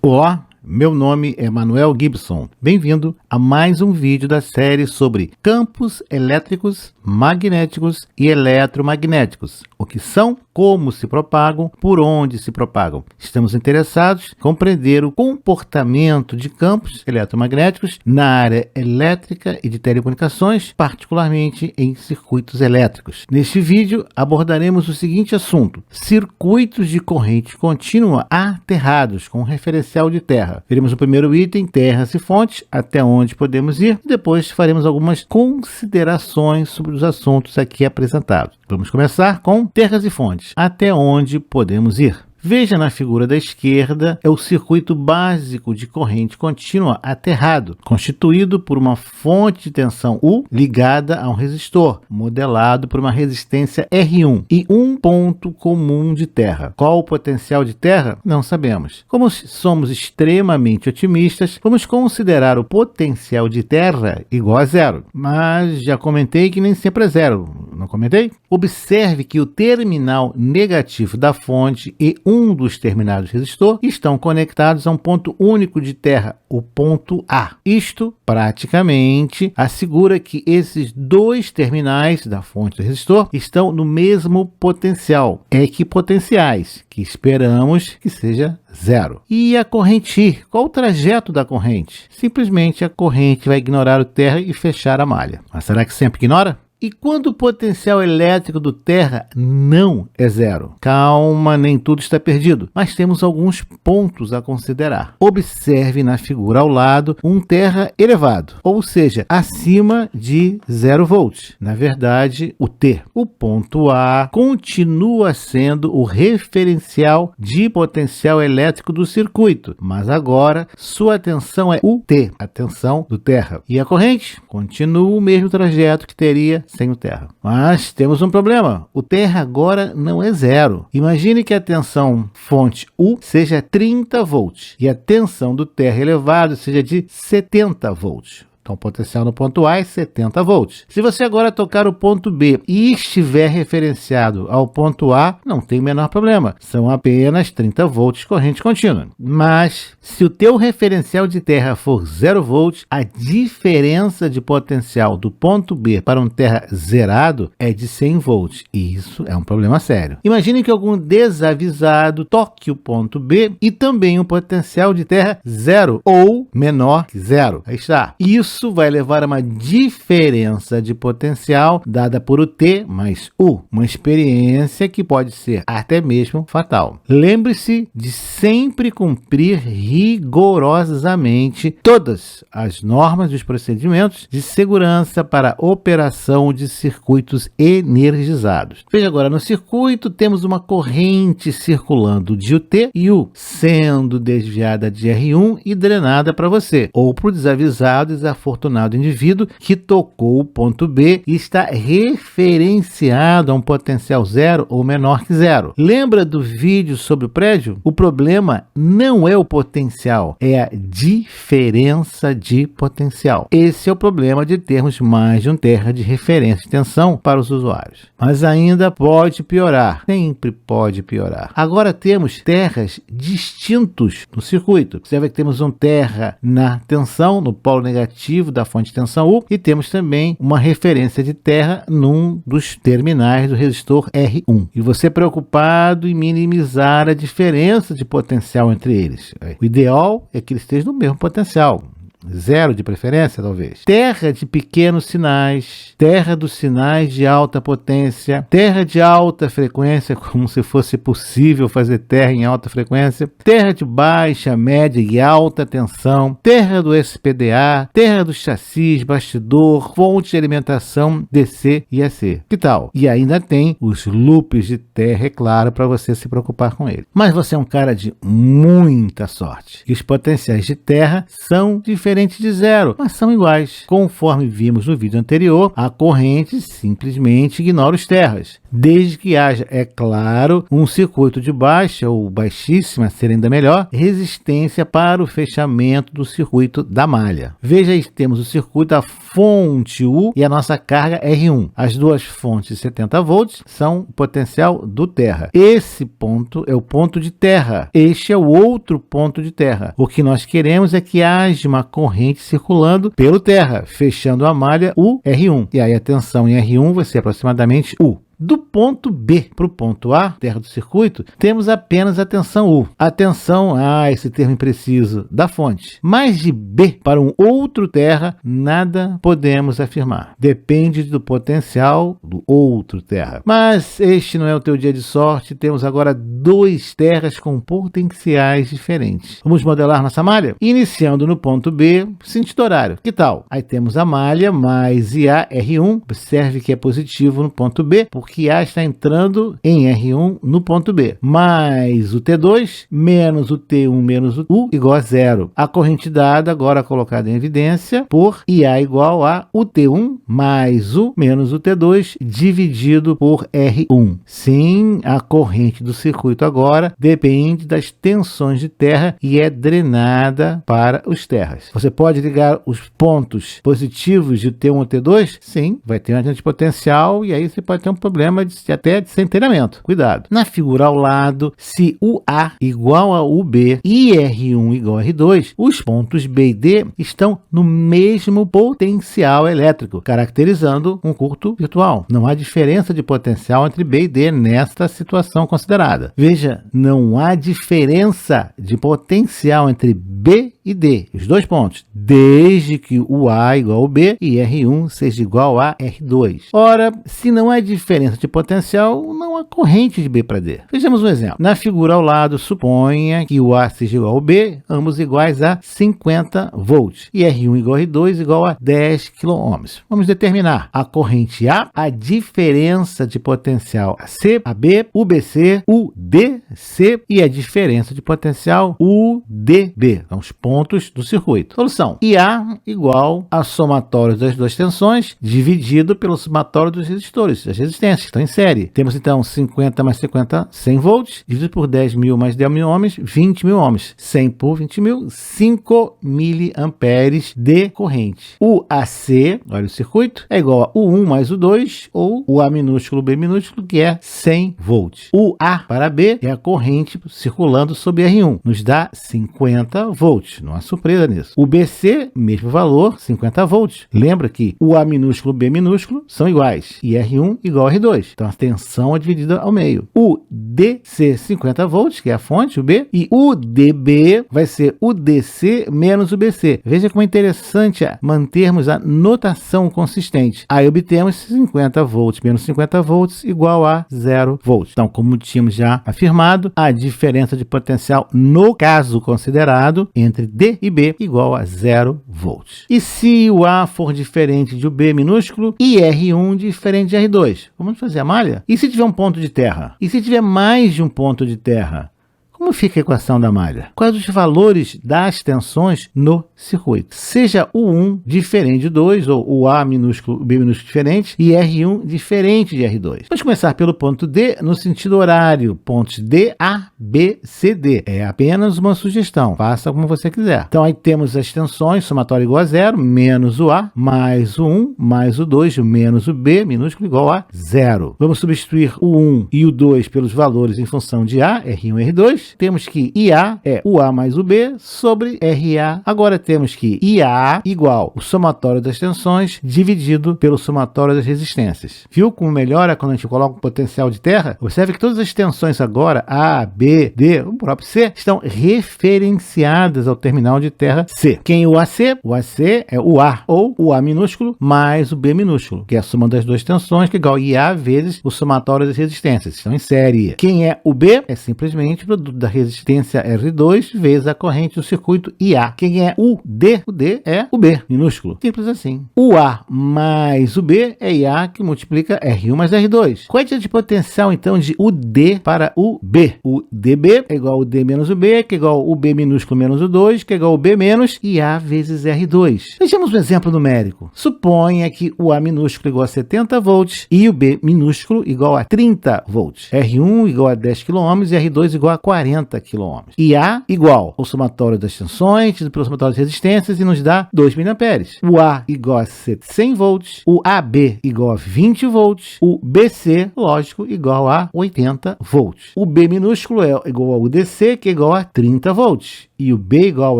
Olá, meu nome é Manuel Gibson. Bem-vindo a mais um vídeo da série sobre campos elétricos, magnéticos e eletromagnéticos. O que são, como se propagam, por onde se propagam. Estamos interessados em compreender o comportamento de campos eletromagnéticos na área elétrica e de telecomunicações, particularmente em circuitos elétricos. Neste vídeo abordaremos o seguinte assunto: circuitos de corrente contínua aterrados com referencial de terra. Veremos o primeiro item, terras e fontes, até onde podemos ir, e depois faremos algumas considerações sobre os assuntos aqui apresentados. Vamos começar com terras e fontes, até onde podemos ir. Veja na figura da esquerda, é o circuito básico de corrente contínua aterrado, constituído por uma fonte de tensão U ligada a um resistor, modelado por uma resistência R1 e um ponto comum de terra. Qual o potencial de terra? Não sabemos. Como somos extremamente otimistas, vamos considerar o potencial de terra igual a zero. Mas já comentei que nem sempre é zero, não comentei? Observe que o terminal negativo da fonte e um dos terminais do resistor estão conectados a um ponto único de terra, o ponto A. Isto, praticamente, assegura que esses dois terminais da fonte do resistor estão no mesmo potencial, equipotenciais, que esperamos que seja zero. E a corrente I? Qual o trajeto da corrente? Simplesmente a corrente vai ignorar o terra e fechar a malha. Mas será que sempre ignora? E quando o potencial elétrico do terra não é zero? Calma, nem tudo está perdido, mas temos alguns pontos a considerar. Observe na figura ao lado um terra elevado, ou seja, acima de 0 volts. Na verdade, o T. O ponto A continua sendo o referencial de potencial elétrico do circuito, mas agora sua tensão é o T, a tensão do terra. E a corrente continua o mesmo trajeto que teria sem o terra. Mas temos um problema. O terra agora não é zero. Imagine que a tensão fonte U seja 30 volts e a tensão do terra elevado seja de 70 volts. Então, o potencial no ponto A é 70 volts. Se você agora tocar o ponto B e estiver referenciado ao ponto A, não tem o menor problema. São apenas 30 volts corrente contínua. Mas, se o teu referencial de terra for 0 volts, a diferença de potencial do ponto B para um terra zerado é de 100 volts. E isso é um problema sério. Imagine que algum desavisado toque o ponto B e também um potencial de terra zero ou menor que zero. Aí está. Isso vai levar a uma diferença de potencial dada por o T mais U, uma experiência que pode ser até mesmo fatal. Lembre-se de sempre cumprir rigorosamente todas as normas dos procedimentos de segurança para a operação de circuitos energizados. Veja agora, no circuito temos uma corrente circulando de UT e U, sendo desviada de R1 e drenada para você, ou para o desavisado e afortunado indivíduo que tocou o ponto B e está referenciado a um potencial zero ou menor que zero. Lembra do vídeo sobre o prédio? O problema não é o potencial, é a diferença de potencial. Esse é o problema de termos mais de um terra de referência de tensão para os usuários. Mas ainda pode piorar, sempre pode piorar. Agora temos terras distintos no circuito. Observa que temos um terra na tensão, no polo negativo da fonte de tensão U, e temos também uma referência de terra num dos terminais do resistor R1. E você preocupado em minimizar a diferença de potencial entre eles. O ideal é que eles estejam no mesmo potencial. Zero de preferência, talvez. Terra de pequenos sinais, terra dos sinais de alta potência, terra de alta frequência, como se fosse possível fazer terra em alta frequência, terra de baixa, média e alta tensão, terra do SPDA, terra do chassis, bastidor, fonte de alimentação DC e AC. Que tal? E ainda tem os loops de terra, é claro, para você se preocupar com ele. Mas você é um cara de muita sorte. E os potenciais de terra são diferentes diferentes de zero, mas são iguais. Conforme vimos no vídeo anterior, a corrente simplesmente ignora os terras, desde que haja, é claro, um circuito de baixa ou baixíssima, a ser ainda melhor, resistência para o fechamento do circuito da malha. Veja aí, temos o circuito da fonte U e a nossa carga R1. As duas fontes de 70 volts são o potencial do terra. Esse ponto é o ponto de terra. Este é o outro ponto de terra. O que nós queremos é que haja uma corrente circulando pelo terra, fechando a malha U R1. E aí a tensão em R1 vai ser aproximadamente U. Do ponto B para o ponto A, terra do circuito, temos apenas a tensão U. A tensão, esse termo impreciso, da fonte. Mas de B para um outro terra, nada podemos afirmar. Depende do potencial do outro terra. Mas este não é o teu dia de sorte. Temos agora dois terras com potenciais diferentes. Vamos modelar nossa malha? Iniciando no ponto B, sentido horário. Que tal? Aí temos a malha mais IA R1. Observe que é positivo no ponto B, porque A está entrando em R1 no ponto B, mais o T2 menos o T1 menos o U igual a zero. A corrente dada agora colocada em evidência por IA igual a o T1 mais U menos o T2 dividido por R1. Sim, a corrente do circuito agora depende das tensões de terra e é drenada para os terras. Você pode ligar os pontos positivos de T1 ou T2? Sim, vai ter um agente potencial e aí você pode ter um problema até de centelhamento. Cuidado. Na figura ao lado, se o A igual a UB e R1 igual a R2, os pontos B e D estão no mesmo potencial elétrico, caracterizando um curto virtual. Não há diferença de potencial entre B e D nesta situação considerada. Veja, não há diferença de potencial entre B e D, os dois pontos, desde que o A igual ao B e R1 seja igual a R2. Ora, se não há diferença de potencial, não há corrente de B para D. Vejamos um exemplo. Na figura ao lado, suponha que o A seja igual ao B, ambos iguais a 50 volts, e R1 igual a R2 igual a 10 kΩ. Vamos determinar a corrente A, a diferença de potencial AC, AB, UBC, UDC e a diferença de potencial UDB. São os pontos do circuito. Solução. IA igual a somatório das duas tensões dividido pelo somatório dos resistores, das resistências que estão em série. Temos então 50 mais 50, 100 volts, dividido por 10.000 mais 10.000 ohms, 20.000 ohms. 100 por 20.000, 5 miliamperes de corrente. O AC, olha o circuito, é igual a U1 mais U2, ou o A minúsculo, B minúsculo, que é 100 volts. O A para B é a corrente circulando sob R1, nos dá 50 volts. Não há surpresa nisso. O BC, mesmo valor, 50 volts. Lembra que o A minúsculo e o B minúsculo são iguais, e R1 igual a R2. Então a tensão é dividida ao meio. O DC 50 volts, que é a fonte, o B, e o DB vai ser o DC menos o BC. Veja como é interessante mantermos a notação consistente. Aí obtemos 50 volts menos 50 volts igual a 0 volts. Então, como tínhamos já afirmado, a diferença de potencial no caso considerado entre D e B igual a 0 volts. E se o A for diferente de o B minúsculo e R1 diferente de R2? Vamos fazer a malha? E se tiver um ponto de terra? E se tiver mais de um ponto de terra? Como fica a equação da malha? Quais os valores das tensões no circuito? Seja o 1 diferente de 2, ou o A minúsculo, o B minúsculo diferente, e R1 diferente de R2. Vamos começar pelo ponto D no sentido horário. Pontos D, A, B, C, D. É apenas uma sugestão. Faça como você quiser. Então aí temos as tensões, somatório igual a 0, menos o A, mais o 1, mais o 2, menos o B minúsculo igual a 0. Vamos substituir o 1 e o 2 pelos valores em função de A, R1 e R2. Temos que IA é o A mais o B sobre RA. Agora temos que IA igual o somatório das tensões dividido pelo somatório das resistências. Viu como melhora quando a gente coloca o potencial de terra? Observe que todas as tensões agora, A, B, D, o próprio C, estão referenciadas ao terminal de terra C. Quem é o AC? O AC é o A, ou o A minúsculo mais o B minúsculo, que é a soma das duas tensões, que é igual a IA vezes o somatório das resistências. Estão em série. Quem é o B? É simplesmente o produto da resistência R2 vezes a corrente do circuito IA. Quem é o D? O D é o B, minúsculo. Simples assim. O A mais o B é IA que multiplica R1 mais R2. Qual é a medida de potencial, então, de o D para o B? O DB é igual ao D menos o B, que é igual ao B minúsculo menos o 2, que é igual ao B menos IA vezes R2. Vejamos um exemplo numérico. Suponha que o A minúsculo igual a 70 volts e o B minúsculo igual a 30 volts. R1 igual a 10 km e R2 igual a 40 km. IA igual ao somatório das tensões pelo somatório das resistências e nos dá 2 mA. O A igual a 100 volts, o AB igual a 20 volts, o BC, lógico, igual a 80 volts. O B minúsculo é igual ao DC, que é igual a 30 volts. E o B igual a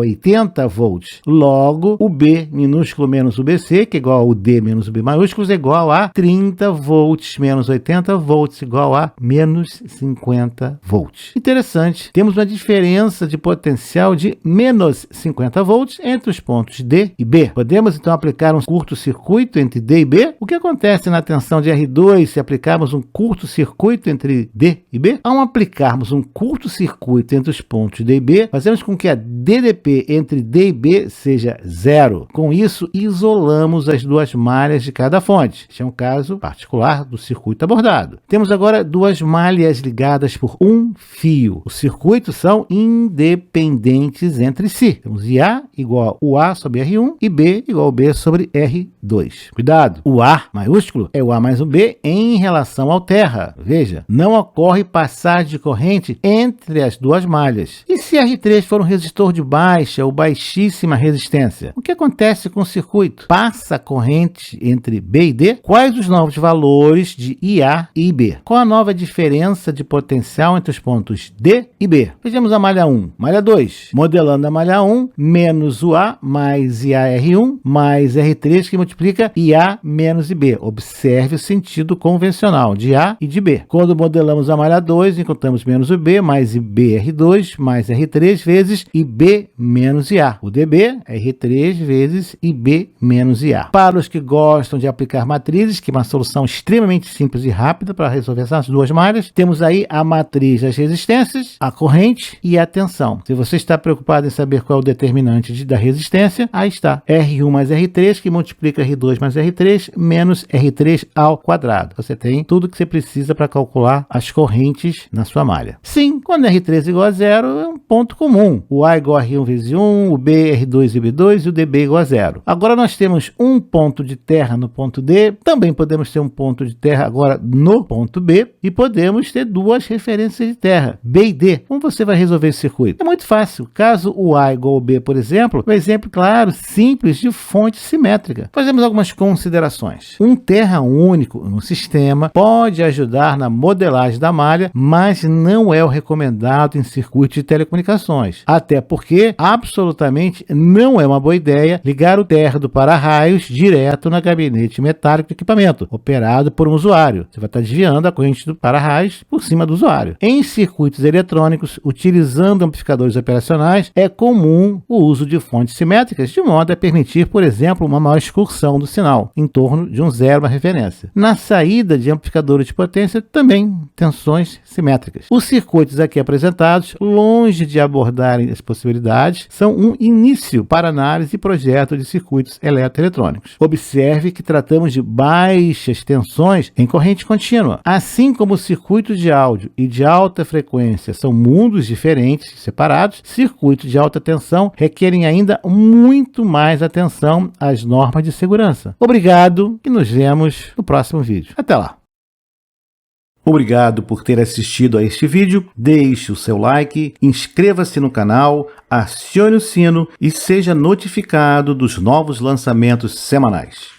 80 volts. Logo, o B minúsculo menos o BC, que é igual ao D menos o B maiúsculo, é igual a 30 volts menos 80 volts, igual a menos 50 volts. Interessante, temos uma diferença de potencial de menos 50 volts entre os pontos D e B. Podemos, então, aplicar um curto-circuito entre D e B? O que acontece na tensão de R2 se aplicarmos um curto-circuito entre D e B? Ao aplicarmos um curto-circuito entre os pontos D e B, fazemos com que a DDP entre D e B seja zero. Com isso, isolamos as duas malhas de cada fonte. Este é um caso particular do circuito abordado. Temos agora duas malhas ligadas por um fio. Os circuitos são independentes entre si. Temos IA igual ao A sobre R1 e B igual ao B sobre R2. Cuidado! O A maiúsculo é o A mais o B em relação ao terra. Veja, não ocorre passagem de corrente entre as duas malhas. E se R3 for um resistor de baixa ou baixíssima resistência, o que acontece com o circuito? Passa a corrente entre B e D? Quais os novos valores de IA e IB? Qual a nova diferença de potencial entre os pontos D e B? Vejamos a malha 1. Malha 2. Modelando a malha 1, menos o A mais IAR1 mais R3, que multiplica IA menos IB. Observe o sentido convencional de A e de B. Quando modelamos a malha 2, encontramos menos o B mais IBR2 mais R3 vezes IB menos IA. O DB é R3 vezes IB menos IA. Para os que gostam de aplicar matrizes, que é uma solução extremamente simples e rápida para resolver essas duas malhas, temos aí a matriz das resistências, a corrente e a tensão. Se você está preocupado em saber qual é o determinante da resistência, aí está. R1 mais R3, que multiplica R2 mais R3, menos R3 ao quadrado. Você tem tudo que você precisa para calcular as correntes na sua malha. Sim, quando R3 igual a zero, é um ponto comum. O A igual a R1 vezes 1, o B, R2 e B2 e o DB igual a zero. Agora nós temos um ponto de terra no ponto D, também podemos ter um ponto de terra agora no ponto B e podemos ter duas referências de terra, B e D. Como você vai resolver esse circuito? É muito fácil. Caso o A igual ao B, por exemplo, um exemplo claro, simples de fonte simétrica. Fazemos algumas considerações. Um terra único no sistema pode ajudar na modelagem da malha, mas não é o recomendado em circuitos de telecomunicações. Até porque absolutamente não é uma boa ideia ligar o terra do para-raios direto na gabinete metálico do equipamento, operado por um usuário. Você vai estar desviando a corrente do para-raios por cima do usuário. Em circuitos eletrônicos, utilizando amplificadores operacionais, é comum o uso de fontes simétricas, de modo a permitir, por exemplo, uma maior excursão do sinal, em torno de um zero, uma referência. Na saída de amplificadores de potência, também tensões simétricas. Os circuitos aqui apresentados, longe de abordarem as possibilidades, são um início para análise e projeto de circuitos eletroeletrônicos. Observe que tratamos de baixas tensões em corrente contínua. Assim como os circuitos de áudio e de alta frequência são mundos diferentes, separados, circuitos de alta tensão requerem ainda muito mais atenção às normas de segurança. Obrigado e nos vemos no próximo vídeo. Até lá! Obrigado por ter assistido a este vídeo, deixe o seu like, inscreva-se no canal, acione o sino e seja notificado dos novos lançamentos semanais.